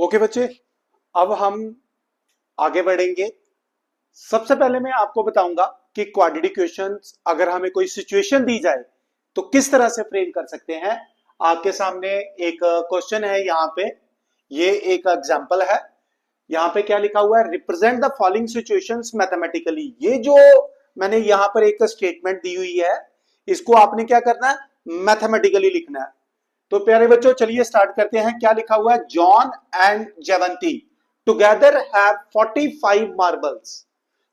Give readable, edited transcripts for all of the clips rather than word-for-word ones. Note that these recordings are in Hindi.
ओके बच्चे, अब हम आगे बढ़ेंगे। सबसे पहले मैं आपको बताऊंगा कि क्वाड्रेटिक क्वेश्चंस अगर हमें कोई सिचुएशन दी जाए तो किस तरह से फ्रेम कर सकते हैं। आपके सामने एक क्वेश्चन है यहाँ पे, ये एक एग्जांपल है। यहाँ पे क्या लिखा हुआ है, represent the following situations mathematically. ये जो मैंने यहाँ पर एक स्टेटमेंट दी हुई है, इसको आपने क्या करना है, मैथमेटिकली लिखना है। तो प्यारे बच्चों चलिए स्टार्ट करते हैं। क्या लिखा हुआ है, John and Jivanti together have 45 marbles.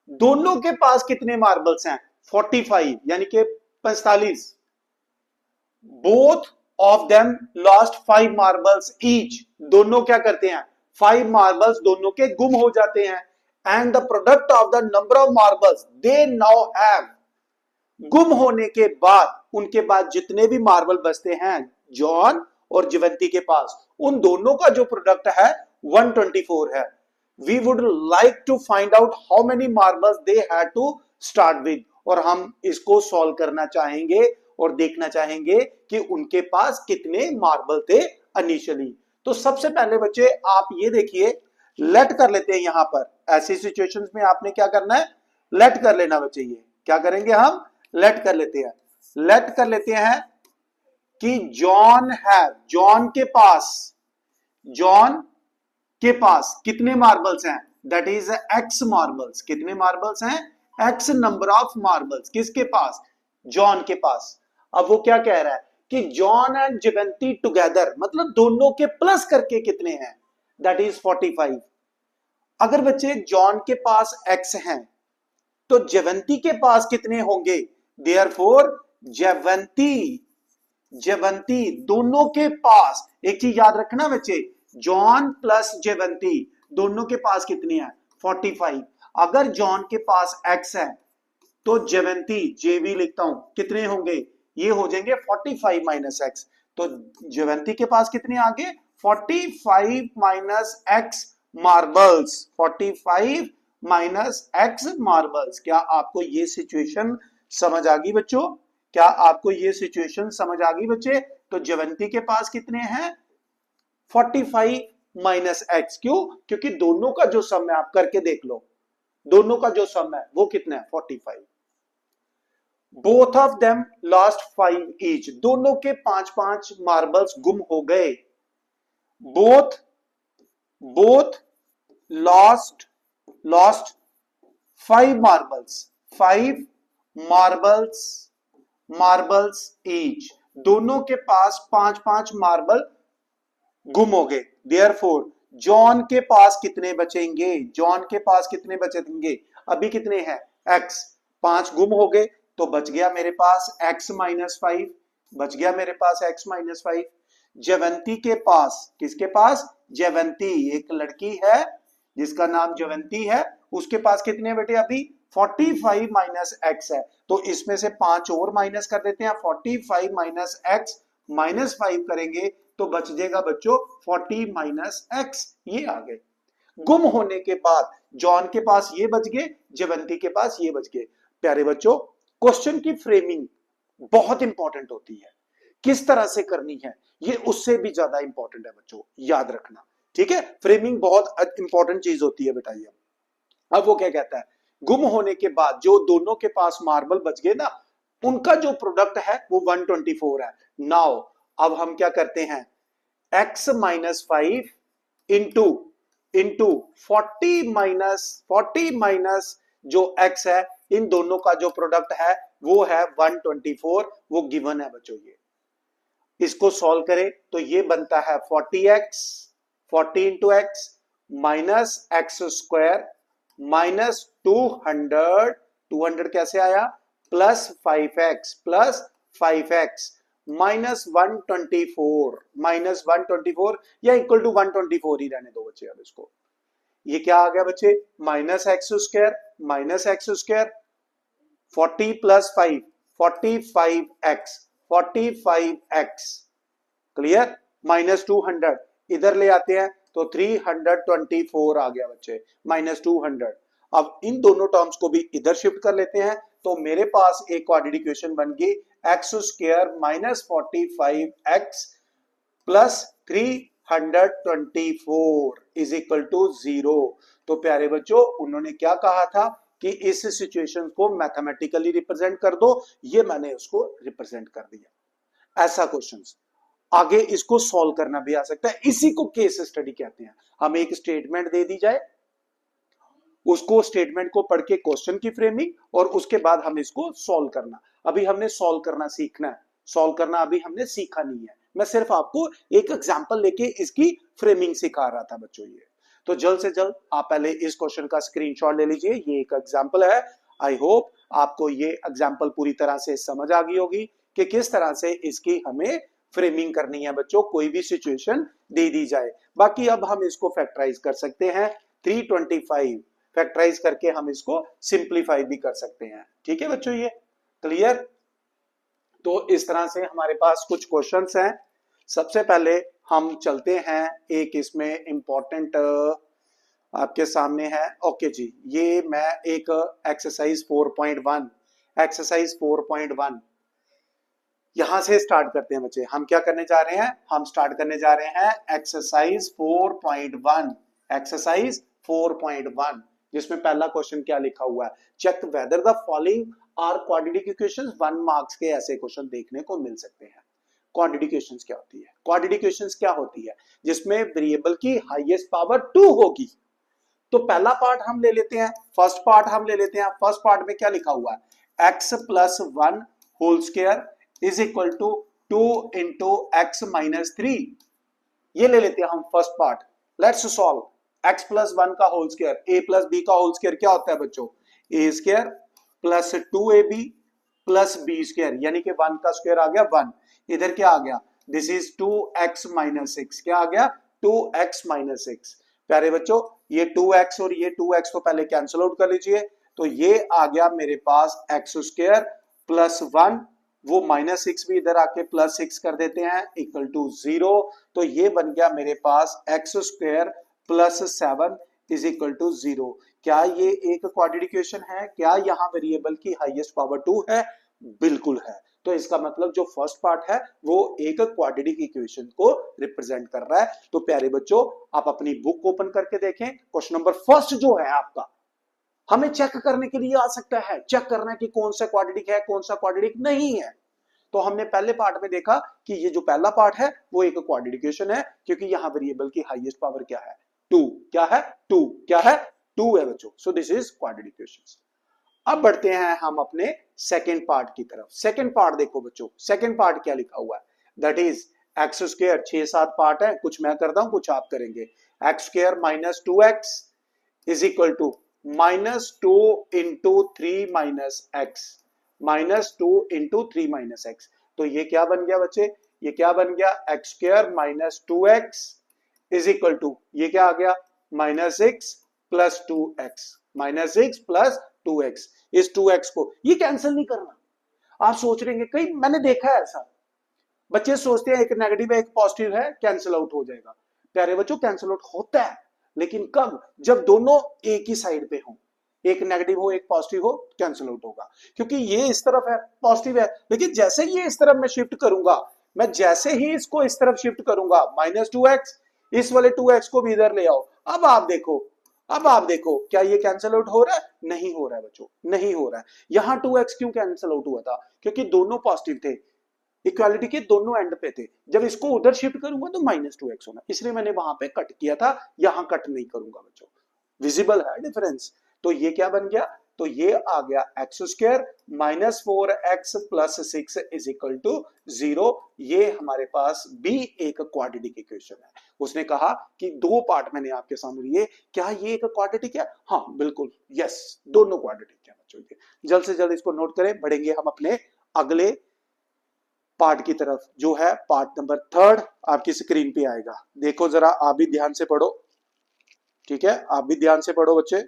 दोनों के पास कितने मार्बल्स हैं, 45 यानी कि 45। Both of them lost 5 marbles each. दोनों क्या करते हैं, 5 मार्बल्स दोनों के गुम हो जाते हैं। And the product of the number of marbles they now have. गुम होने के बाद उनके पास जितने भी मार्बल बचते हैं जॉन और जीवंती के पास, उन दोनों का जो प्रोडक्ट है 124 है। We would like to find out how many marbles they had to start with. और हम इसको सॉल्व करना चाहेंगे और देखना चाहेंगे कि उनके पास कितने मार्बल थे इनिशियली। तो सबसे पहले बच्चे आप ये देखिए, लेट कर लेते हैं। यहां पर ऐसी सिचुएशंस में आपने क्या करना है, लेट कर लेना बच्चे। ये क्या करेंगे, हम लेट कर लेते हैं। लेट कर लेते हैं कि जॉन है, जॉन के पास कितने मार्बल्स हैं, दैट इज एक्स मार्बल्स। कितने मार्बल्स हैं, एक्स नंबर ऑफ मार्बल्स। किसके पास, जॉन के पास। अब वो क्या कह रहा है कि जॉन एंड जीवंती टुगेदर, मतलब दोनों के प्लस करके कितने हैं, दैट इज 45। अगर बच्चे जॉन के पास एक्स हैं तो जयवंती के पास कितने होंगे, देयरफॉर जयवंती दोनों के पास, एक चीज याद रखना बच्चे, जॉन प्लस जयवंती दोनों के पास कितने हैं, 45। अगर जॉन के पास एक्स है तो जयवंती, जेवी लिखता हूं, कितने होंगे, ये हो जाएंगे 45 माइनस एक्स। तो जयवंती के पास कितने आगे, 45 minus x marbles, 45 minus x marbles. क्या आपको ये सिचुएशन समझ आ गई बच्चों, क्या आपको ये सिचुएशन समझ आ गई बच्चे। तो जयवंती के पास कितने हैं, 45 माइनस एक्स। क्यों, क्योंकि दोनों का जो सम है, आप करके देख लो, दोनों का जो सम है वो कितना है, 45। Both of them lost 5 each. दोनों के 5-5 मार्बल्स गुम हो गए। Both both lost 5 marbles, 5 marbles each. दोनों के पास 5-5 मार्बल गुम हो गए। देयरफॉर जॉन के पास कितने बचेंगे, जॉन के पास कितने बचेंगे, अभी कितने हैं, एक्स। 5 गुम हो गए तो बच गया मेरे पास एक्स माइनस 5, बच गया मेरे पास एक्स माइनस 5। जयवंती के पास, किसके पास, जयवंती, एक लड़की है जिसका नाम जयवंती है, उसके पास कितने बेटे अभी 45 माइनस एक्स है। तो इसमें से 5 और माइनस कर देते हैं, 45 माइनस एक्स माइनस 5 करेंगे तो बच जाएगा बच्चों 40 माइनस एक्स। ये आ गए। गुम होने के बाद जॉन के पास ये बच गए, जयवंती के पास ये बच गए। प्यारे बच्चों, क्वेश्चन की फ्रेमिंग बहुत इंपॉर्टेंट होती है, किस तरह से करनी है ये उससे भी ज्यादा इंपॉर्टेंट है बच्चों, याद रखना। ठीक है, फ्रेमिंग बहुत इंपॉर्टेंट चीज होती है बेटा। ये अब वो क्या कहता है, गुम होने के बाद जो दोनों के पास मार्बल बच गए ना, उनका जो प्रोडक्ट है वो 124 है। नाउ अब हम क्या करते हैं, x माइनस 5 इंटू 40 माइनस जो x है, इन दोनों का जो प्रोडक्ट है वो है 124, वो गिवन है बच्चों। ये इसको सॉल्व करें तो ये बनता है 40x, 40 into x minus x square minus 200 कैसे आया, प्लस 5x माइनस 124 या इक्वल टू 124 ही रहने दो बच्चे। अब इसको, ये क्या आ गया बच्चे, minus x square 40 plus 5 45x clear, minus 200 इधर ले आते हैं तो 324 आ गया बच्चे, माइनस 200। अब इन दोनों टर्म्स को भी इधर शिफ्ट कर लेते हैं तो मेरे पास एक क्वाड्रेटिक इक्वेशन बन गई, x square minus 45x plus 300 124 is equal to 0। तो प्यारे बच्चों उन्होंने क्या कहा था कि इस सिचुएशन को मैथमेटिकली रिप्रेजेंट कर दो, ये मैंने उसको रिप्रेजेंट कर दिया। ऐसा क्वेश्चन आगे इसको सॉल्व करना भी आ सकता है, इसी को केस स्टडी कहते हैं। हमें एक स्टेटमेंट दे दी जाए, उसको स्टेटमेंट को पढ़ के क्वेश्चन की फ्रेमिंग और उसके बाद हम इसको सॉल्व करना। अभी हमने सॉल्व करना सीखना है, सॉल्व करना अभी हमने सीखा नहीं है। मैं सिर्फ आपको एक एग्जांपल लेके इसकी फ्रेमिंग सिखा रहा था बच्चों। ये तो जल्द से जल्द आप पहले इस क्वेश्चन का स्क्रीनशॉट ले लीजिए, ये एक एग्जांपल है। आई होप आपको ये एग्जांपल पूरी तरह से समझ आ गई होगी कि किस तरह से इसकी हमें फ्रेमिंग करनी है बच्चों, कोई भी सिचुएशन दे दी जाए। बाकी अब हम इसको फैक्टराइज कर सकते हैं, 325 फैक्टराइज करके हम इसको सिंप्लीफाई भी कर सकते हैं। ठीक है बच्चों, ये क्लियर। तो इस तरह से हमारे पास कुछ क्वेश्चंस हैं। सबसे पहले हम चलते हैं, एक इसमें इंपॉर्टेंट आपके सामने है। ओके जी, ये मैं एक एक्सरसाइज 4.1 यहां से स्टार्ट करते हैं बच्चे। हम क्या करने जा रहे हैं, हम स्टार्ट करने जा रहे हैं एक्सरसाइज 4.1 जिसमें पहला क्वेश्चन क्या लिखा हुआ है, check whether the following are quadratic equations. 1 marks के ऐसे क्वेश्चन देखने को मिल सकते हैं। क्वाड्रेटिक इक्वेशंस क्या होती है, क्वाड्रेटिक इक्वेशंस क्या होती है जिसमें वेरिएबल की हाईएस्ट पावर 2 होगी। तो पहला पार्ट हम ले लेते हैं, फर्स्ट पार्ट हम ले लेते हैं। फर्स्ट पार्ट में क्या लिखा हुआ है, x plus 1 whole square is equal to 2 into x minus 3। ये ले लेते हैं हम first part. Let's solve. x plus 1 का whole square, a plus b का होल स्क्वायर क्या होता है बच्चों, a square plus 2ab plus b square, यानी कि 1 का स्क्वायर आ गया 1। इधर क्या आ गया, दिस इज 2x माइनस 6। क्या आ गया, 2x माइनस 6। प्यारे बच्चों ये 2x और ये 2x तो पहले कैंसिल आउट कर लीजिए। तो ये आ गया मेरे पास x स्क्वायर प्लस 1, वो माइनस 6 भी इधर आके प्लस 6 कर देते हैं, इक्वल टू 0। तो ये बन गया मेरे पास x square plus 7 is equal to 0। क्या ये एक क्वाड्रेटिक इक्वेशन है, क्या यहाँ वेरिएबल की हाईएस्ट पावर 2 है, बिल्कुल है। तो इसका मतलब जो फर्स्ट पार्ट है वो एक क्वाड्रेटिक इक्वेशन को रिप्रेजेंट कर रहा है। तो प्यारे बच्चों आप अपनी बुक ओपन करके देखें, क्वेश्चन नंबर फर्स्ट जो है आपका, हमें चेक करने के लिए आ सकता है, चेक करना है कि कौन सा क्वाड्रेटिक है कौन सा क्वाड्रेटिक नहीं है। तो हमने पहले पार्ट में देखा कि ये जो पहला पार्ट है वो एक क्वाड्रेटिक इक्वेशन है, क्योंकि यहां वेरिएबल की हाईएस्ट पावर क्या है, 2। क्या है, 2। क्या है, 2 है बच्चों। So this is quadratic equation. अब बढ़ते हैं हम अपने सेकेंड पार्ट की तरफ। सेकेंड पार्ट देखो बच्चों, सेकेंड पार्ट क्या लिखा हुआ है, that is x square. 6-7 part है, कुछ मैं करता हूं कुछ आप करेंगे। X square minus 2x is equal to minus 2 into 3 minus x, minus 2 into 3 minus x. तो ये क्या बन गया बच्चे, ये क्या बन गया, x square minus 2x is equal to ये क्या आ गया, minus 6 plus 2x, minus 6 plus 2x। इस 2x को ये कैंसिल नहीं करना। आप सोच रहे हैं, कई मैंने देखा है ऐसा, बच्चे सोचते हैं एक नेगेटिव है एक पॉजिटिव है, कैंसिल आउट हो जाएगा। प्यारे बच्चों कैंसिल आउट होता है, लेकिन कब, जब दोनों एक ही साइड पे हो, एक नेगेटिव हो एक पॉजिटिव हो, कैंसिल आउट होगा। क्योंकि ये इस तरफ है पॉजिटिव है, लेकिन जैसे ये इस तरफ मैं शिफ्ट करूंगा, मैं जैसे ही इसको इस तरफ शिफ्ट करूंगा, माइनस 2x, इस वाले 2x को भी इधर ले आओ। अब आप देखो, अब आप देखो क्या ये कैंसिल आउट हो रहा है, नहीं हो रहा है बच्चों, नहीं हो रहा है। यहां 2x क्यों कैंसिल आउट हुआ था, क्योंकि दोनों पॉजिटिव थे, इक्वालिटी के दोनों एंड पे थे। जब इसको उधर शिफ्ट करूंगा तो माइनस 2x होना, इसलिए मैंने वहां पे कट किया था, यहां कट नहीं करूंगा बच्चों। विजिबल है डिफरेंस। तो ये क्या बन गया, तो ये आ गया x square minus 4x plus 6 is equal to 0। ये हमारे पास भी एक क्वाड्रेटिक इक्वेशन है। उसने कहा कि 2 पार्ट मैंने आपके सामने लिए, क्या ये एक क्वाड्रेटिक है, हाँ बिल्कुल, यस, दोनों क्वाड्रेटिक है बच्चों। जल्द से जल्द इसको नोट करें, बढ़ेंगे हम अपने अगले पार्ट की तरफ, जो है पार्ट नंबर 3 आपकी स्क्रीन पे आएगा। देखो जरा, आप भी ध्यान से पढ़ो, ठीक है, आप भी ध्यान से पढ़ो बच्चे।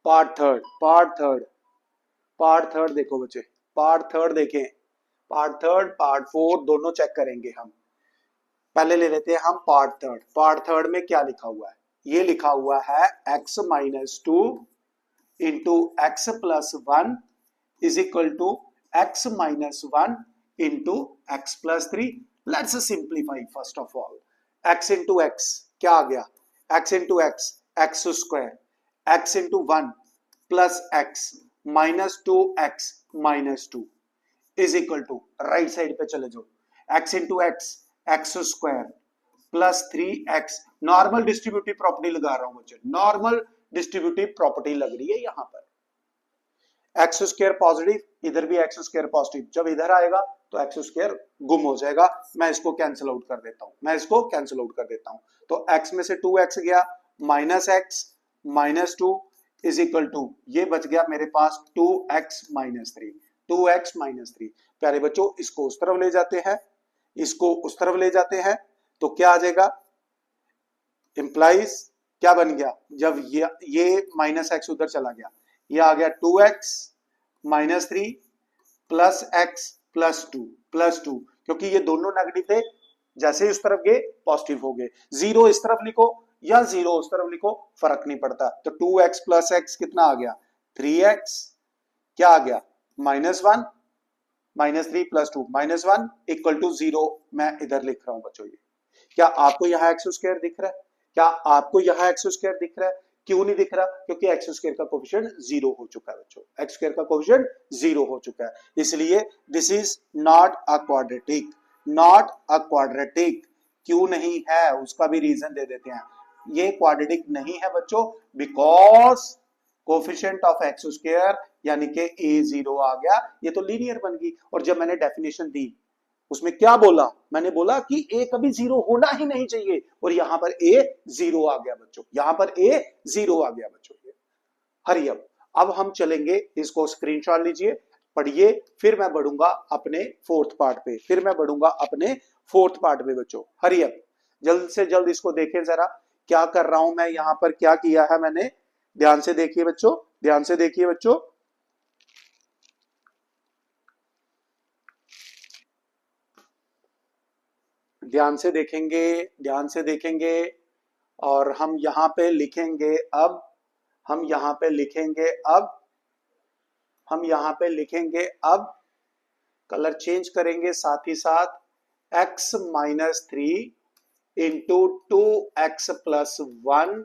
पार्ट थर्ड देखो बच्चे, पार्ट थर्ड देखें, पार्ट थर्ड पार्ट 4 दोनों चेक करेंगे हम। पहले ले लेते हैं हम पार्ट थर्ड। पार्ट थर्ड में क्या लिखा हुआ है, ये लिखा हुआ है x minus 2 into x plus 1 is equal to x minus 1 into x plus 3. Let's simplify first of all. x into x क्या आ गया? x into x x square, x into 1 plus x minus 2x minus 2 is equal to, right side पे चले जाओ, x into x x square plus 3x, normal distributive property लगा रहा हूं बच्चे, नॉर्मल डिस्ट्रीब्यूटिव प्रॉपर्टी लग रही है यहां पर। एक्स स्क्वायर पॉजिटिव, इधर भी एक्स स्क्वायर पॉजिटिव, जब इधर आएगा तो एक्स स्क्वायर गुम हो जाएगा। मैं इसको कैंसिल आउट कर देता हूं, मैं इसको कैंसिल आउट कर देता हूं। तो x में से 2x गया, minus x minus 2 is equal to, ये बच गया मेरे पास 2x माइनस 3, 2x माइनस 3। प्यारे बच्चों, इसको उस तरफ ले जाते हैं, इसको उस तरफ ले जाते हैं, तो क्या आ जाएगा? इंप्लाइज क्या बन गया? जब ये माइनस एक्स उधर चला गया, ये आ गया 2x minus 3 plus x plus 2, क्योंकि ये दोनों नेगेटिव थे, जैसे ही उस तरफ गए पॉजिटिव हो गए। 0 इस तरफ लिखो या 0 उस तरफ लिखो, फर्क नहीं पड़ता। तो 2x प्लस एक्स कितना आ गया? 3x, क्या आ गया? Minus 1, minus 3 plus 2 minus 1 equal to 0। मैं इधर लिख रहा हूं बच्चों, ये क्या आपको यहाँ एक्स स्क्वायर दिख रहा है? क्या आपको यहाँ एक्स स्क्वायर दिख रहा है? क्यों नहीं दिख रहा? क्योंकि एक्स स्क्वायर का कोफिशिएंट 0 हो चुका है बच्चों, एक्स स्क्वायर का कोफिशिएंट 0 हो चुका है, इसलिए this is not a quadratic, not a quadratic. क्यों नहीं है उसका भी रीजन दे देते हैं। ये क्वाड्रेटिक नहीं है बच्चों because coefficient of x square यानी कि a0 आ गया, ये तो लीनियर बन गई। और जब मैंने डेफिनेशन दी उसमें क्या बोला? मैंने बोला कि a कभी 0 होना ही नहीं चाहिए, और यहां पर a 0 आ गया बच्चों, यहां पर a 0 आ गया बच्चों। हरी अब हम चलेंगे, इसको स्क्रीनशॉट लीजिए, पढ़िए, फिर मैं बढ़ूंगा अपने फोर्थ पार्ट पे, फिर मैं बढ़ूंगा अपने फोर्थ पार्ट पे बच्चों। हरी जल्द से जल्द इसको देखें जरा, क्या कर रहा हूं मैं यहां पर, क्या किया है मैंने, ध्यान से देखिए बच्चों, ध्यान से देखिए बच्चों। ध्यान से देखेंगे, ध्यान से देखेंगे, और हम यहां पे लिखेंगे अब, हम यहां पे लिखेंगे अब, हम यहां पे लिखेंगे अब, कलर चेंज करेंगे साथ ही साथ, x minus 3 into 2x plus 1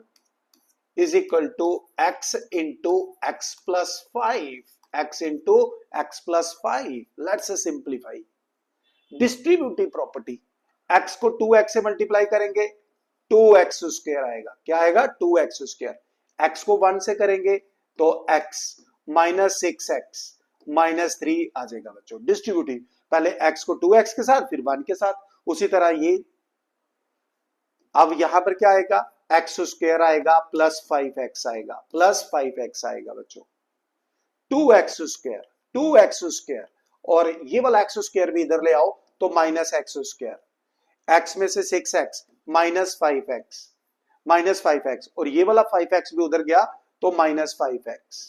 is equal to x into x plus 5, x into x plus 5। Let's simplify distributive property, x को 2x से मल्टीप्लाई करेंगे 2x स्क्वायर आएगा, क्या आएगा? 2x square. x को 1 से करेंगे तो x माइनस 6x माइनस 3 आ जाएगा बच्चों। डिस्ट्रीब्यूटिव, पहले x को 2x के साथ फिर 1 के साथ, उसी तरह ये अब यहां पर क्या आएगा? x स्क्वायर आएगा प्लस 5x आएगा, प्लस 5x आएगा बच्चों। 2x स्क्वायर, 2x स्क्वायर, और ये वाला x स्क्वायर भी इधर ले आओ तो माइनस x स्क्वायर, x में से 6x minus 5x, minus 5x, और ये वाला 5x भी उधर गया तो minus 5x,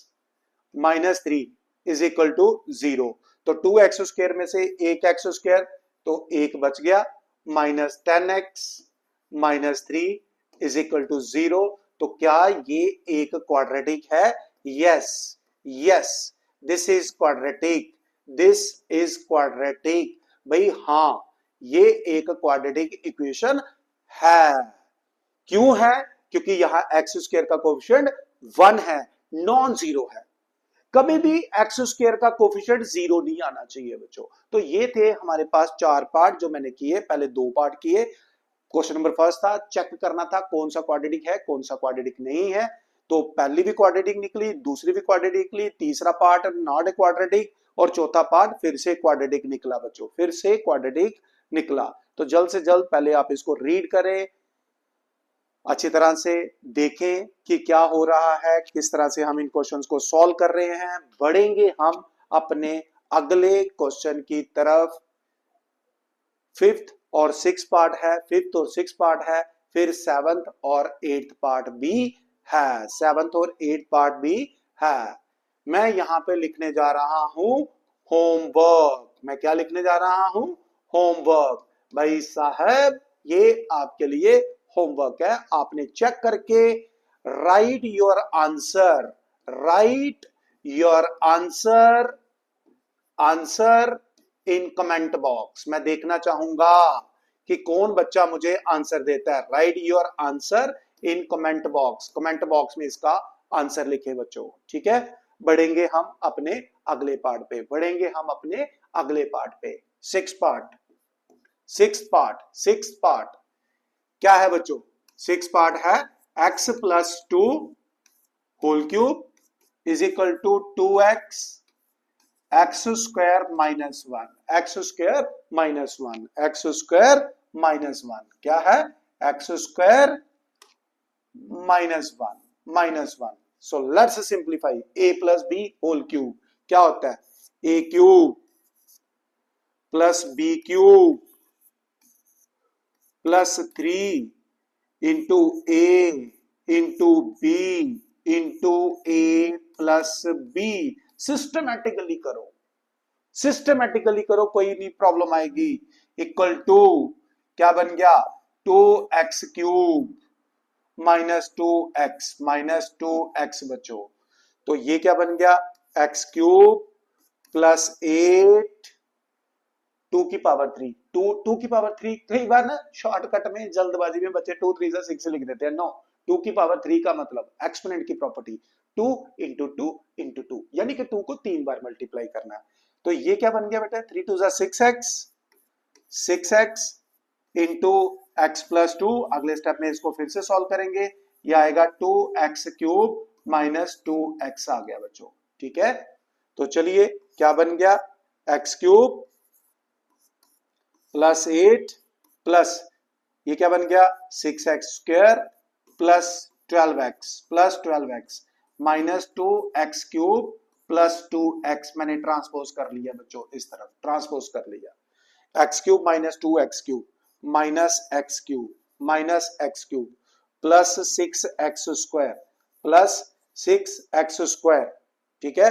minus 3 is equal to 0। तो 2x स्क्वायर में से एक x स्क्वायर, तो एक बच गया, minus 10x minus 3 is equal to 0। तो क्या ये एक क्वाड्रेटिक है? Yes, yes, this is quadratic, this is quadratic. भाई हाँ, ये एक क्वाड्रेटिक इक्वेशन है। क्यों है? क्योंकि यहां एक्स स्क्वायर का कोफिशिएंट 1 है, नॉन जीरो है। कभी भी एक्स स्क्वायर का कोफिशिएंट 0 नहीं आना चाहिए बच्चों। तो ये थे हमारे पास 4 पार्ट जो मैंने किए, पहले 2 पार्ट किए। क्वेश्चन नंबर फर्स्ट था, चेक करना था कौन सा क्वाड्रेटिक है, कौन सा क्वाड्रेटिक नहीं है। तो पहली भी क्वाड्रेटिक निकली, दूसरी भी क्वाड्रेटिक निकली, तीसरा पार्ट नॉट ए क्वाड्रेटिक, और चौथा पार्ट फिर से क्वाड्रेटिक निकला बच्चों, फिर से क्वाड्रेटिक निकला। तो जल्द से जल्द पहले आप इसको रीड करें, अच्छी तरह से देखें कि क्या हो रहा है, किस तरह से हम इन क्वेश्चंस को सॉल्व कर रहे हैं। बढ़ेंगे हम अपने अगले क्वेश्चन की तरफ। फिफ्थ और सिक्स पार्ट है, फिफ्थ और सिक्स पार्ट है, फिर सेवंथ और एट्थ पार्ट भी है, सेवंथ और एट्थ पार्ट भी है। मैं यहां पे लिखने जा रहा हूं होमवर्क। मैं क्या लिखने जा रहा हूं? होमवर्क। भाई साहब, ये आपके लिए होमवर्क है, आपने चेक करके right your answer, right your answer answer in comment box. मैं देखना चाहूंगा कि कौन बच्चा मुझे आंसर देता है। Right your answer in comment box. Comment box में इसका आंसर लिखे बच्चों, ठीक है। बढ़ेंगे हम अपने अगले पार्ट पे, बढ़ेंगे हम अपने अगले पार्ट पे। सिक्स पार्ट क्या है बच्चों? सिक्स पार्ट है x plus 2 whole cube is equal to 2x x square minus 1, x square minus 1, x square minus 1 क्या है? X square minus 1। So let's simplify. a plus b whole cube क्या होता है? a cube plus b cube plus 3 into a into b into a plus b। Systematically करो, कोई नहीं प्रॉब्लम आएगी। इक्वल टू क्या बन गया? 2x क्यूब माइनस 2x बच्चों। तो ये क्या बन गया? x क्यूब प्लस 8 2 की पावर 3। 2 की पावर 3 कई बार ना शॉर्टकट में जल्दबाजी में बच्चे 2 3 6 लिख देते हैं। नो, 2 की पावर 3 का मतलब एक्सपोनेंट की प्रॉपर्टी 2 इंटू 2 इंटू 2, यानी कि 2 को 3 बार मल्टीप्लाई करना है। तो ये क्या बन गया बेटा? 3 2 6x इंटू एक्स प्लस 2। अगले स्टेप में इसको फिर से सॉल्व करेंगे। ये आएगा 2x क्यूब माइनस 2x आ गया बच्चों, ठीक है। तो चलिए क्या बन गया? x क्यूब प्लस 8 प्लस ये क्या बन गया? 6x square plus 12x minus 2x cube plus 2x। मैंने ट्रांसपोज कर लिया बच्चों, इस तरफ ट्रांसपोज कर लिया। x cube minus 2x cube minus x cube plus 6x square plus 6x square, ठीक है,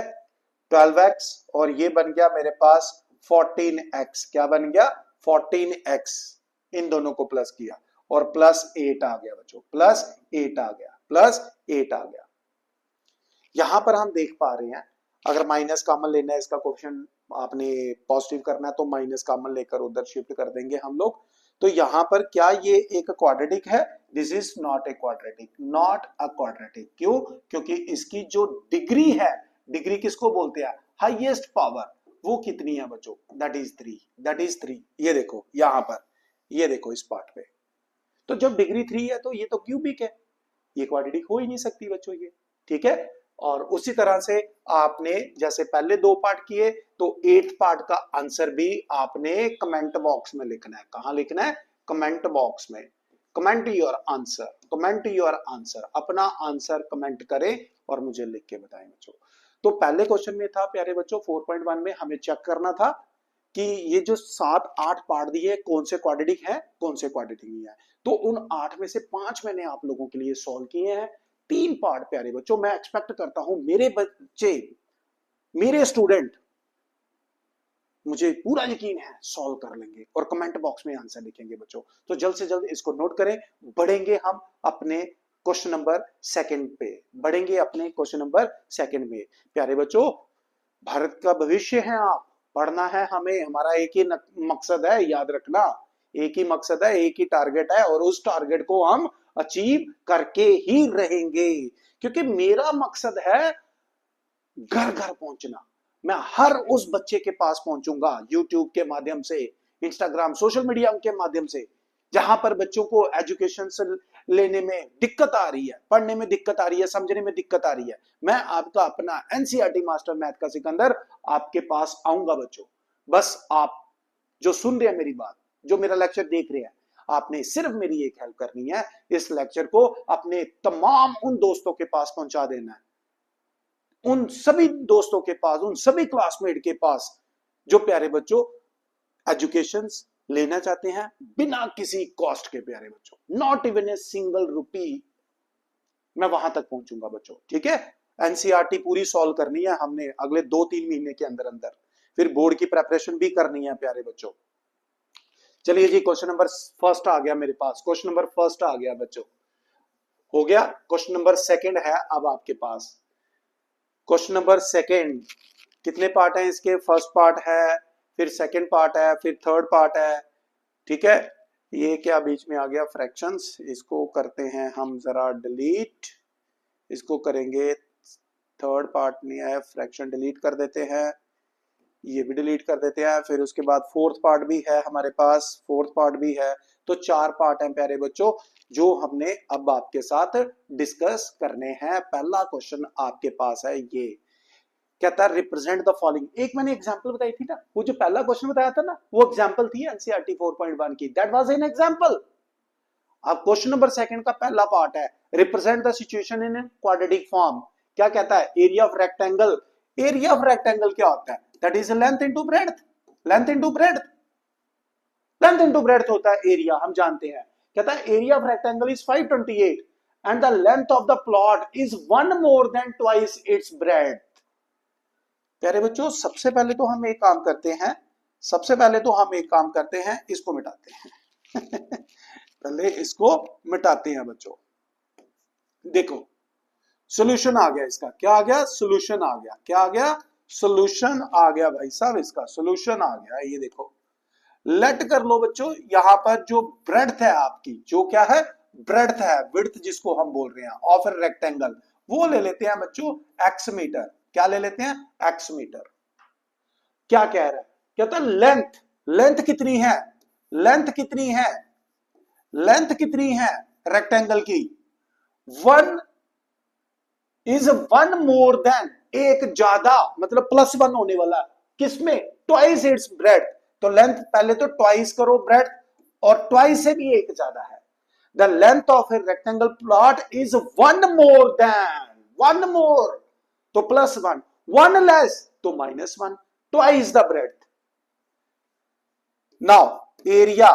12x। और ये बन गया मेरे पास 14x। क्या बन गया? 14x। इन दोनों को प्लस किया और प्लस 8 आ गया बच्चों, प्लस 8 आ गया। यहां पर हम देख पा रहे हैं, अगर माइनस कॉमन लेना है, इसका क्वेश्चन आपने पॉजिटिव करना है तो माइनस कॉमन लेकर उधर शिफ्ट कर देंगे हम लोग। तो यहां पर क्या ये एक क्वाड्रेटिक है? This is not a quadratic. क्यों? क्योंकि इसकी जो डिग्री है, डिग्री किसको बोलते हैं? Highest power. वो कितनी है बच्चों? That is 3। ये देखो यहां पर, ये देखो इस पार्ट पे। तो जब डिग्री 3 है तो ये तो क्यूबिक है, ये क्वाड्रेटिक हो ही नहीं सकती बच्चों ये, ठीक है। और उसी तरह से आपने जैसे पहले 2 पार्ट किए, तो 8th पार्ट का आंसर भी आपने कमेंट बॉक्स में लिखना है। कहां लिखना है? कमेंट बॉक्स में। कमेंट योर आंसर, अपना आंसर कमेंट करें और मुझे लिख के बताएं बच्चों। तो पहले क्वेश्चन में था प्यारे बच्चों 4.1 में हमें चेक करना था कि ये जो 7-8 पार्ट दिए कौन से क्वाड्रेटिक है, कौन से क्वाड्रेटिक नहीं है। तो उन 8 में से 5 मैंने आप लोगों के लिए सॉल्व किए हैं। 3 पार्ट प्यारे बच्चों मैं एक्सपेक्ट करता हूं मेरे बच्चे, मेरे स्टूडेंट, मुझे पूरा यकीन है सॉल्व कर लेंगे और कमेंट बॉक्स में आंसर लिखेंगे बच्चों। तो जल्द से जल्द इसको नोट करें। बढ़ेंगे हम अपने क्वेश्चन नंबर 2 पे, प्यारे बच्चों, भारत का भविष्य है आप, पढ़ना है हमें। हमारा एक ही मकसद है, याद रखना, एक ही मकसद है, एक ही टारगेट है और उस टारगेट को हम अचीव करके ही रहेंगे। क्योंकि मेरा मकसद है घर घर पहुंचना। मैं हर उस बच्चे के पास पहुंचूंगा यूट्यूब के माध्यम से, इंस्टाग्राम, सोशल मीडिया के माध्यम से, जहां पर बच्चों को एजुकेशन से लेने में दिक्कत आ रही है, पढ़ने में दिक्कत आ रही है, समझने में दिक्कत आ रही है। मैं आपका अपना एनसीईआरटी मास्टर मैथ का सिकंदर आपके पास आऊंगा बच्चों। बस आप जो सुन रहे हैं मेरी बात, जो मेरा लेक्चर देख रहे हैं, आपने सिर्फ मेरी एक हेल्प करनी है, इस लेक्चर को अपने तमाम उन दोस्तों के पास पहुंचा देना है, उन सभी दोस्तों के पास, उन सभी क्लासमेट के पास जो प्यारे बच्चों एजुकेशन लेना चाहते हैं बिना किसी कॉस्ट के। प्यारे बच्चों, not even a single rupee, मैं वहां तक पहुंचूंगा बच्चों, ठीक है। एनसीईआरटी पूरी सॉल्व करनी है हमने अगले 2-3 महीने के अंदर अंदर, फिर बोर्ड की प्रेपरेशन भी करनी है प्यारे बच्चों। चलिए जी, क्वेश्चन नंबर फर्स्ट आ गया मेरे पास, क्वेश्चन नंबर फर्स्ट आ गया बच्चों, हो गया। क्वेश्चन नंबर 2 है अब आपके पास, क्वेश्चन नंबर 2, कितने पार्ट हैं इसके, फर्स्ट पार्ट है, फिर सेकंड पार्ट है, फिर थर्ड पार्ट है, ठीक है। ये क्या बीच में आ गया, फ्रैक्शंस, इसको करते हैं हम जरा डिलीट, इसको करेंगे, थर्ड पार्ट नहीं आया, फ्रैक्शन डिलीट कर देते हैं, ये भी डिलीट कर देते हैं, फिर उसके बाद फोर्थ पार्ट भी है हमारे पास, फोर्थ पार्ट भी है, तो 4 पार्ट हैं प्यारे बच्चों जो हमने अब आपके साथ डिस्कस करने हैं। पहला क्वेश्चन आपके पास है, ये कहता है रिप्रेजेंट द फॉलोइंग। एक मैंने एग्जांपल बताई थी ना, वो जो पहला क्वेश्चन बताया था ना, वो एग्जांपल थी एनसीईआरटी 4.1 की, दैट वाज एन एग्जांपल। अब क्वेश्चन नंबर सेकंड का पहला पार्ट है represent the situation in quadratic form. क्या कहता है, area of rectangle. Area of rectangle क्या होता है, that is length into breadth, length into breadth, length into breadth होता है एरिया, हम जानते हैं। कहता है area of rectangle is 528 and the length of the plot is 1 more than twice its breadth. प्यारे बच्चों सबसे पहले तो हम एक काम करते हैं, सबसे पहले तो हम एक काम करते हैं, इसको मिटाते हैं पहले इसको मिटाते हैं बच्चों। देखो सॉल्यूशन आ गया इसका, क्या आ गया, सॉल्यूशन आ गया, क्या आ गया, सॉल्यूशन आ गया भाई साहब, इसका सॉल्यूशन आ गया। ये देखो लेट कर लो बच्चों, यहां पर जो ब्रेड्थ है आपकी, जो क्या है, ब्रेड्थ है, विड्थ जिसको हम बोल रहे हैं ऑफ ए रेक्टेंगल, वो ले लेते हैं बच्चों एक्स मीटर। क्या ले लेते हैं, एक्स मीटर। क्या कह रहा है, कहता है लेंथ, लेंथ कितनी है, लेंथ कितनी है, लेंथ कितनी है रेक्टेंगल की, 1 इज 1 मोर देन, एक ज्यादा मतलब +1 होने वाला, किसमें, ट्वाइस इट्स ब्रेड्थ। तो लेंथ पहले तो ट्वाइस करो ब्रेड्थ, और ट्वाइस से भी एक ज्यादा है। The length of a rectangle plot is 1 more than, 1 मोर तो +1, 1 लेस तो -1, twice the breadth. Now area,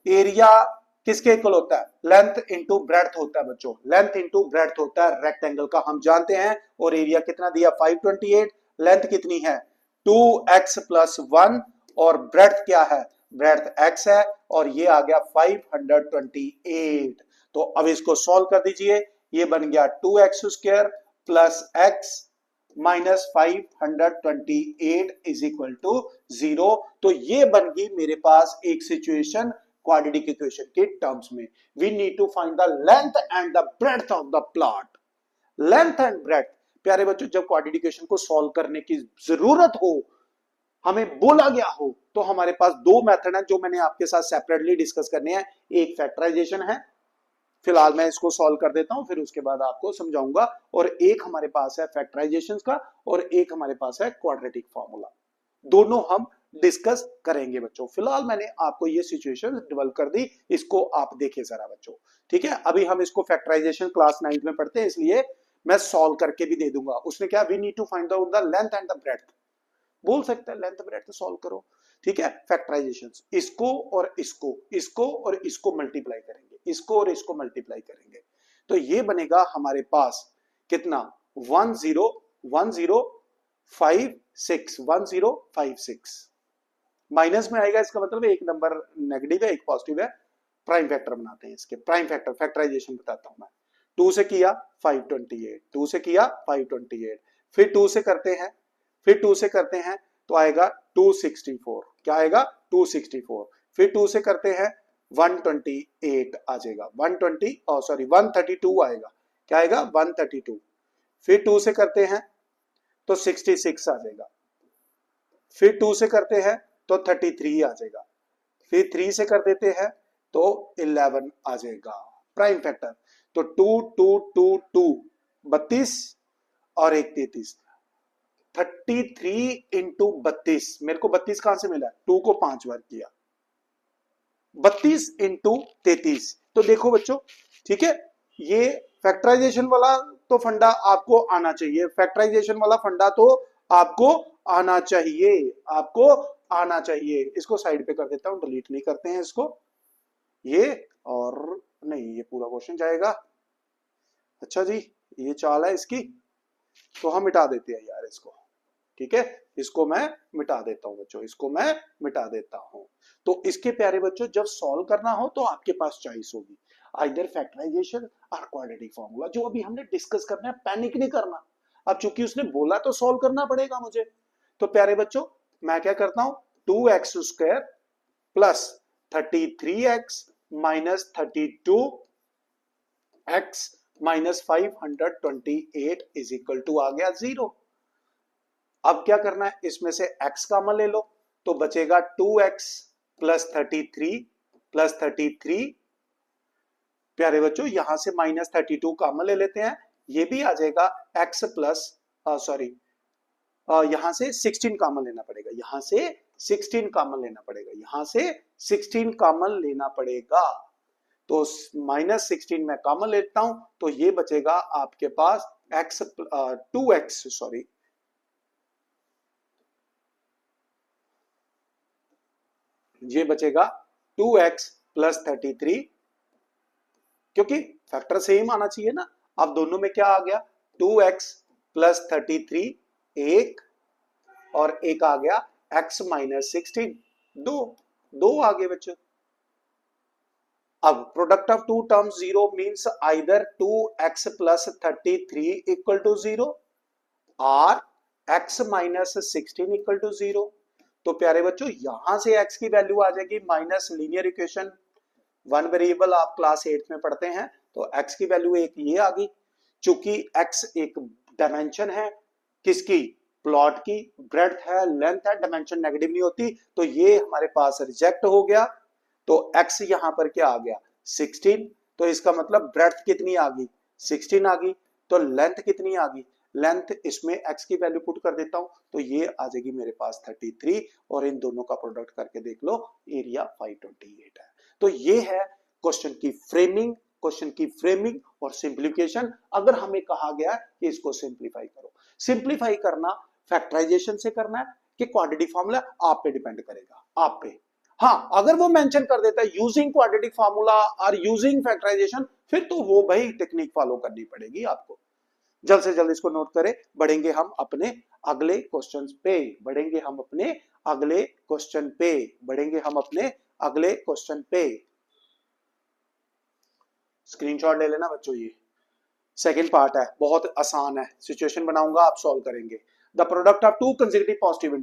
area किसके इक्वल होता है, लेंथ इंटू ब्रेड्थ होता है बच्चों, लेंथ इंटू ब्रेड्थ होता है रेक्टेंगल का, हम जानते हैं। और एरिया कितना दिया, 528, लेंथ कितनी है 2x + 1, और ब्रेड्थ क्या है, ब्रेड्थ x है, और ये आ गया 528। तो अब इसको सॉल्व कर दीजिए, ये बन गया 2x² + x - 528 = 0। तो ये बन गई मेरे पास एक सिचुएशन क्वाड्रेटिक इक्वेशन के टर्म्स में। We need to find the length and the breadth of the plot. Length and breadth प्यारे बच्चों, जब क्वाड्रेटिक इक्वेशन को सॉल्व करने की जरूरत हो, हमें बोला गया हो, तो हमारे पास 2 मेथड हैं जो मैंने आपके साथ सेपरेटली डिस्कस करने हैं। एक फैक्टराइजेशन है, फिलहाल मैं इसको सॉल्व कर देता हूं, फिर उसके बाद आपको समझाऊंगा। और एक हमारे पास है फैक्टराइजेशन का, और एक हमारे पास है क्वाड्रेटिक फॉर्मूला। दोनों हम डिस्कस करेंगे बच्चों। फिलहाल मैंने आपको ये सिचुएशन डेवलप कर दी, इसको आप देखिए जरा बच्चों, ठीक है। अभी हम इसको फैक्टराइजेशन क्लास 9th में पढ़ते हैं, इसलिए मैं सॉल्व करके भी दे दूंगा। उसने क्या, we need to find out the length and the breadth, बोल सकते हैं लेंथ ब्रेड्थ सॉल्व करो, ठीक है। फैक्टराइजेशन, इसको और इसको, इसको और इसको मल्टीप्लाई करेंगे, इसको और इसको मल्टीप्लाई करेंगे, तो ये बनेगा हमारे पास कितना, 1056, माइनस में आएगा, इसका मतलब एक नंबर नेगेटिव है, एक पॉजिटिव है। प्राइम फैक्टर बनाते हैं इसके, प्राइम फैक्टर फैक्टराइजेशन बताता हूं मैं। 2 से किया 528, 2 से किया 528, फिर 2 से करते हैं, फिर 2 से करते हैं तो आएगा 264, क्या आएगा 264, फिर 2 से करते हैं 128 आ जाएगा, 132 आएगा, क्या आएगा 132, फिर 2 से करते हैं तो 66 आ जाएगा, फिर 2 से करते हैं तो 33 आ जाएगा, फिर 3 से कर देते हैं तो 11 आ जाएगा प्राइम फैक्टर। तो 2 2 2 2 32 और एक 33, 33 इंटू 32, मेरे को 32 कहां से मिला, 2 को 5 बार किया, 32 इंटू 33। तो देखो बच्चों, ठीक है, ये फैक्टराइजेशन वाला तो फंडा आपको आना चाहिए, फैक्टराइजेशन वाला फंडा तो आपको आना चाहिए, आपको आना चाहिए। इसको साइड पे कर देता हूं, डिलीट नहीं करते हैं इसको, ये और नहीं, ये पूरा क्वेश्चन जाएगा। अच्छा जी, ये चाल है इसकी, तो हम मिटा देते हैं यार इसको, ठीक है, इसको मैं मिटा देता हूं बच्चों, इसको मैं मिटा देता हूं। तो इसके प्यारे बच्चों, जब सॉल्व करना हो तो आपके पास चॉइस होगी, आइदर फैक्टराइजेशन और क्वाड्रेटिक फॉर्मूला, जो अभी हमने डिस्कस करना है, पैनिक नहीं करना। अब चूंकि उसने बोला तो सॉल्व करना पड़ेगा मुझे, तो प्यारे बच्चों मैं क्या करता हूं, 2x² plus 33x minus 32x minus 528 is equal to आ गया 0। अब क्या करना है, इसमें से x कॉमन ले लो तो बचेगा 2x प्लस 33 प्यारे बच्चों यहां से माइनस 32 कॉमन ले लेते हैं, ये भी आ जाएगा x प्लस यहां से 16 कॉमन लेना पड़ेगा, यहां से 16 कॉमन लेना पड़ेगा, यहां से 16 कॉमन लेना पड़ेगा। तो माइनस 16 में कॉमन लेता हूं तो ये बचेगा आपके पास x 2x सॉरी ये बचेगा 2x प्लस 33 क्योंकि फैक्टर सेम आना चाहिए ना। अब दोनों में क्या आ गया, 2x प्लस 33 एक और एक आ गया x माइनस 16 दो आगे बच्चों। अब product of two terms 0 means either 2x plus 33 equal to 0 और x माइनस 16 इक्वल टू 0। तो प्यारे बच्चों यहां से x की वैल्यू आ जाएगी minus linear equation, one variable आप क्लास 8 में पढ़ते हैं, तो x की वैल्यू एक ये आ गई। चूंकि x एक डायमेंशन है किसकी, प्लॉट की, ब्रेड्थ है, लेंथ है, डायमेंशन नेगेटिव नहीं होती, तो ये हमारे पास रिजेक्ट हो गया। तो x यहां पर क्या आ गया 16, तो इसका मतलब ब्रेड्थ कितनी आ गई 16 आ गई, तो लेंथ कितनी आ गई, लेंथ इसमें x की वैल्यू पुट कर देता हूं तो ये आ जाएगी मेरे पास 33 और इन दोनों का प्रोडक्ट करके देख लो एरिया 528 है। तो ये है क्वेश्चन की फ्रेमिंग और सिंप्लीफिकेशन। अगर हमें कहा गया कि इसको सिंप्लीफाई करो, सिंप्लीफाई करना फैक्टराइजेशन से करना है कि क्वाड्रेटिक फार्मूला, आप पे डिपेंड करेगा, आप पे। हाँ अगर वो मेंशन कर देता है यूजिंग क्वाड्रेटिक फार्मूला और यूजिंग फैक्टराइजेशन, फिर तो वो भाई टेक्निक फॉलो करनी पड़ेगी आपको। जल्द से जल्द इसको नोट करें, बढ़ेंगे हम अपने अगले क्वेश्चन पे, बढ़ेंगे हम अपने अगले क्वेश्चन पे, बढ़ेंगे हम अपने अगले क्वेश्चन पे। स्क्रीनशॉट ले लेना बच्चों, ये सेकंड पार्ट है, बहुत आसान है, सिचुएशन बनाऊंगा आप सॉल्व करेंगे। The product of to consecutive positive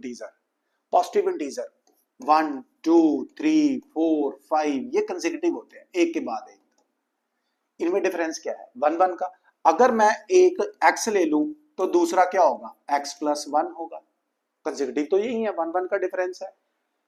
integer 1 2 3 4 5 ये कंसेक्यूटिव होते हैं एक के बाद एक। इनमें डिफरेंस क्या है, 1 1 का। अगर मैं एक x ले लूं तो दूसरा क्या होगा x प्लस 1 होगा, कंसेक्यूटिव तो यही है, 1 1 का डिफरेंस है।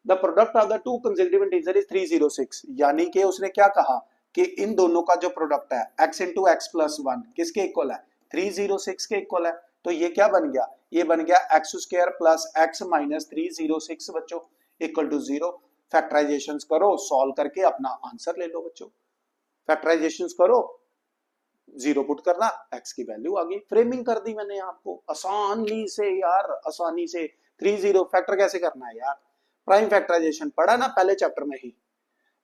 The product of the two consecutive integer is 306, यानी कि उसने क्या कहा कि इन दोनों का जो प्रोडक्ट है x इंटू एक्स प्लस 1 किसके इक्वल है 306 के इक्वल है। तो ये क्या बन गया, ये बन गया x square plus x minus 306 बच्चों इक्वल टू 0। फैक्टराइजेशन करो, सॉल्व करके अपना आंसर ले लो बच्चों, फैक्टराइजेशन करो, 0 पुट करना, x की वैल्यू आ गई। फ्रेमिंग कर दी मैंने आपको आसानी से यार, आसानी से। 30 फैक्टर कैसे करना है यार, प्राइम फैक्टराइजेशन पढ़ा ना पहले चैप्टर में ही,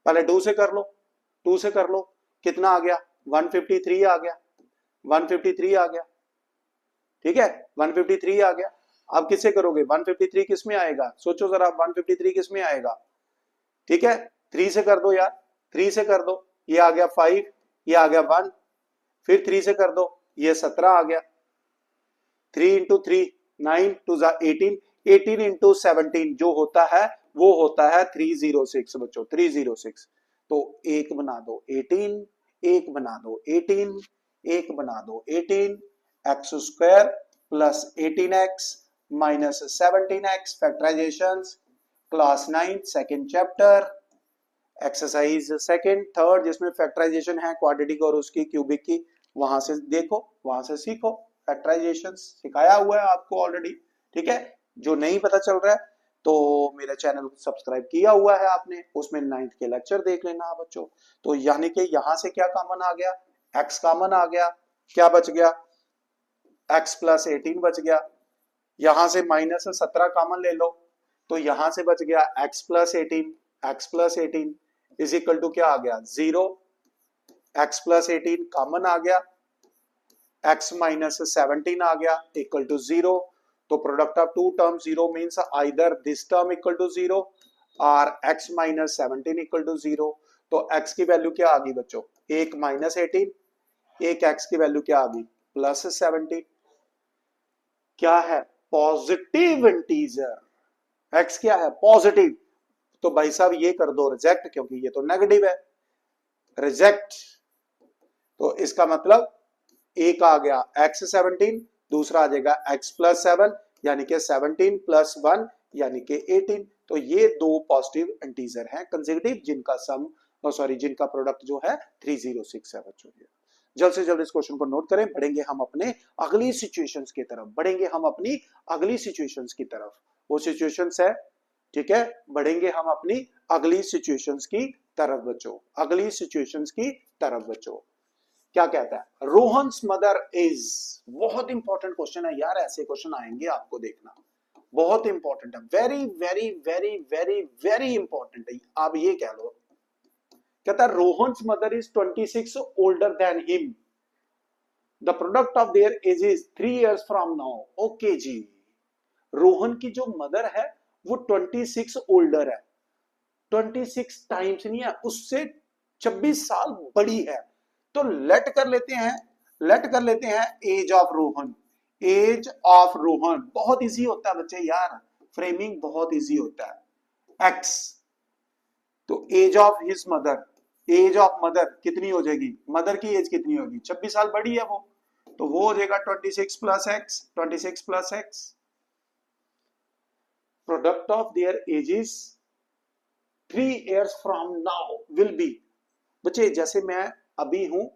पहले 2 से कर लो, 2 से कर लो, कितना आ गया 153 आ गया, 153 आ गया, ठीक है 153 आ गया। अब किससे करोगे, 153 किस में आएगा, सोचो जरा 153 किस में आएगा, ठीक है 3 से कर दो यार, 3 से कर दो, ये आ गया 5, ये आ गया 1, फिर 3 से कर दो, ये 17 आ गया, 3 इंटू 3 9 2 18, 18 इंटू 17 जो होता है वो होता है 306 बच्चों, 306। तो एक बना दो 18, एक बना दो 18, एक बना दो 18, x square plus 18x minus 17x, factorization class 9 second chapter, exercise second third, जिसमें फैक्टराइजेशन है क्वाड्रेटिक और उसकी क्यूबिक की, वहां से देखो, वहां से सीखो, फैक्टराइजेशन सिखाया हुआ है आपको ऑलरेडी, ठीक है। जो नहीं पता चल रहा है तो मेरा चैनल सब्सक्राइब किया हुआ है आपने, उसमें 9th के लेक्चर देख लेना बच्चों। तो यानी कि यहां से क्या कॉमन आ गया, x कॉमन आ गया, क्या बच गया x प्लस 18 बच गया, यहां से माइनस 17 कॉमन ले लो तो यहां से बच गया x plus 18, x plus 18 is equal to क्या आ गया 0, x प्लस 18 कॉमन आ गया, x माइनस 17 आ गया इक्वल टू 0। तो product of two term 0 means either this term equal to 0 और x माइनस 17 इक्वल टू 0। तो x की वैल्यू क्या आ गई बच्चों, एक माइनस 18, एक x की वैल्यू क्या आ गई प्लस 17। क्या है पॉजिटिव इंटीजर। एक्स क्या है? पॉजिटिव। तो भाई साहब ये कर दो रिजेक्ट, क्योंकि ये तो नेगेटिव है। रिजेक्ट। तो इसका मतलब एक आ गया x17, दूसरा आ जाएगा x+7 यानी कि 17 + 1 यानी कि 18। तो ये दो पॉजिटिव इंटीजर हैं कंसेक्यूटिव, जिनका सम जिनका प्रोडक्ट जो है 3067 जो है। जल्द से जल्द इस क्वेश्चन को नोट करें, बढ़ेंगे हम अपने अगली सिचुएशंस की तरफ, बढ़ेंगे हम अपनी अगली सिचुएशंस की तरफ। वो सिचुएशंस है, ठीक है, बढ़ेंगे हम अपनी अगली सिचुएशंस की तरफ बच्चों, अगली सिचुएशंस की तरफ बच्चों। क्या कहता है? Rohan's mother is. बहुत इंपॉर्टेंट क्वेश्चन है यार, ऐसे क्वेश्चन आएंगे आपको देखना, बहुत इंपॉर्टेंट है, very very very very very important है। आप ये कह लो, कहता है Rohan's mother is 26 older than him, the product of their age is 3 years from now. Okay जी, रोहन की जो मदर है वो 26 ओल्डर है, 26 टाइम्स नहीं है, उससे 26 साल बड़ी है। तो लेट कर लेते हैं age of Rohan. Age of Rohan बहुत इजी होता है बच्चे यार, फ्रेमिंग बहुत इजी होता है। एक्स, तो age of his mother, age of mother कितनी हो जाएगी? मदर की एज कितनी होगी? 26 साल बड़ी है वो, तो वो हो जाएगा 26 + x, 26 + x। Product of there edges 3 years from now will be. बच्चे जैसे मैं अभी हूं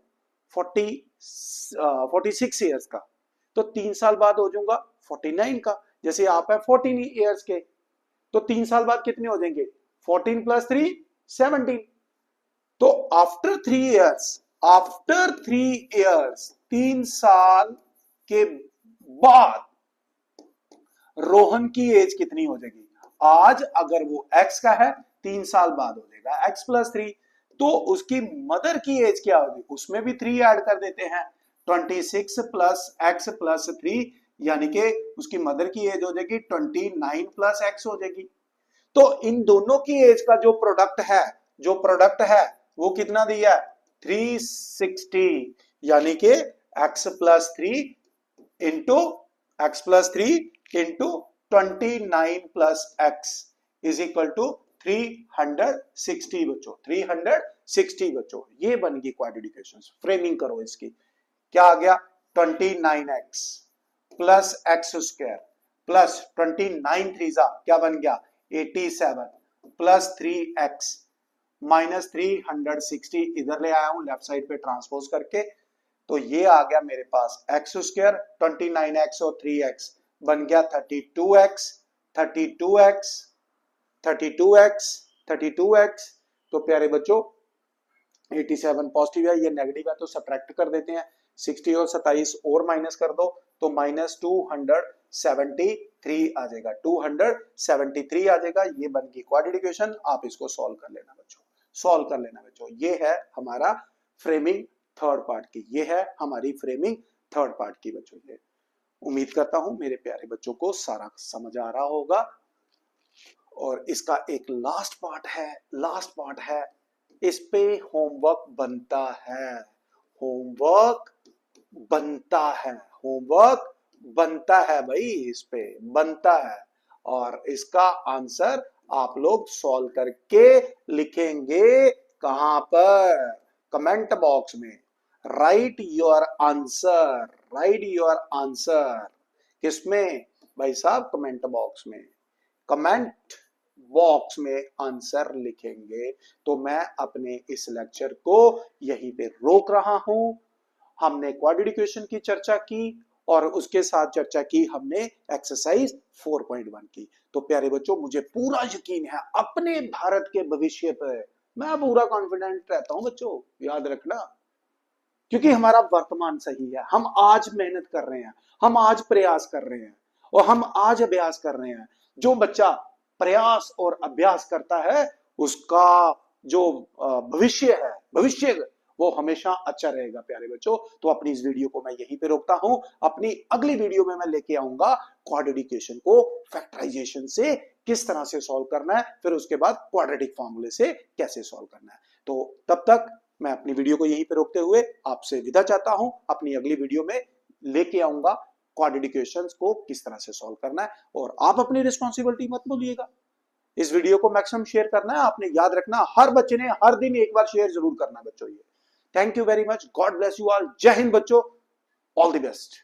46 ईयर्स का, तो 3 साल बाद हो जाऊंगा 49 का। जैसे आप है 14 ईयर्स के, तो 3 साल बाद कितने हो जाएंगे? 14 + 3 17। तो आफ्टर 3 इयर्स, आफ्टर 3 इयर्स, 3 साल के बाद रोहन की एज कितनी हो जाएगी? आज अगर वो x का है, 3 साल बाद हो जाएगा x+3। तो उसकी मदर की एज क्या होगी? उसमें भी 3 ऐड कर देते हैं, 26 + x+3 यानी कि उसकी मदर की एज हो जाएगी 29 + x हो जाएगी। तो इन दोनों की एज का जो प्रोडक्ट है वो कितना दिया है? 360 यानी कि x+3 into x+3 into 29 + x is equal to 360 बच्चों, 360 बच्चों। ये बन गई क्वाड्रेटिक इक्वेशंस। फ्रेमिंग करो इसकी, क्या आ गया? 29x + x² प्लस 29 3 क्या बन गया? 87 + 3x माइनस 360 इधर ले आया हूं लेफ्ट साइड पे ट्रांसपोज करके, तो ये आ गया मेरे पास x², 29x और 3x बन गया 32x, 32x, 32x, 32x। तो प्यारे बच्चों 87 पॉजिटिव है, ये नेगेटिव है, तो सब्ट्रैक्ट कर देते हैं। 60 और 27 और माइनस कर दो तो -273 आ जाएगा, 273 आ जाएगा। ये बन गई क्वाड्रेटिक इक्वेशन। आप इसको सॉल्व कर लेना बच्चों, सॉल्व कर लेना बच्चों। ये है हमारा फ्रेमिंग थर्ड पार्ट की, ये है हमारी फ्रेमिंग थर्ड पार्ट की बच्चों। ये उम्मीद करता हूं मेरे प्यारे बच्चों को सारा समझ आ रहा होगा। और इसका एक लास्ट पार्ट है, इस पे होमवर्क बनता है, होमवर्क बनता है भाई, इस पे बनता है। और इसका आंसर आप लोग सॉल्व करके लिखेंगे कहां पर? कमेंट बॉक्स में। Right your answer, right your answer. किसमें भाई साहब? कमेंट बॉक्स में। कमेंट बॉक्स में आंसर लिखेंगे। तो मैं अपने इस लेक्चर को यहीं पे रोक रहा हूं। हमने क्वाड्रेटिक इक्वेशन की चर्चा की और उसके साथ चर्चा की हमने एक्सरसाइज 4.1 की। तो प्यारे बच्चों मुझे पूरा यकीन है अपने भारत के भविष्य पर, मैं पूरा कॉन्फिडेंट रहता हूं बच्चों, याद रखना, क्योंकि हमारा वर्तमान सही है। हम आज मेहनत कर रहे हैं, हम आज प्रयास कर रहे हैं और हम आज अभ्यास कर रहे हैं। जो बच्चा प्रयास और अभ्यास करता है उसका जो भविष्य है, भविष्य वो हमेशा अच्छा रहेगा प्यारे बच्चों। तो अपनी इस वीडियो को मैं यहीं पे रोकता हूं। अपनी अगली वीडियो में मैं लेके आऊंगा क्वाड्रेटिक इक्वेशन को फैक्टराइजेशन से किस तरह से सॉल्व करना है, फिर उसके बाद क्वाड्रेटिक फॉर्मूले से कैसे सॉल्व करना है। तो तब तक मैं अपनी वीडियो को यहीं पे रोकते हुए आपसे विदा चाहता हूं। अपनी अगली वीडियो में लेके आऊंगा क्वाड्रेटिक इक्वेशंस को किस तरह से सॉल्व करना है, और आप अपनी रिस्पॉन्सिबिलिटी मत भूलिएगा। इस वीडियो को मैक्सिमम शेयर करना है, आपने याद रखना हर बच्चे ने हर दिन एक बार शेयर जरूर करना है बच्चों। ये thank you very much, God bless you all, जय हिंद बच्चों, ऑल द बेस्ट।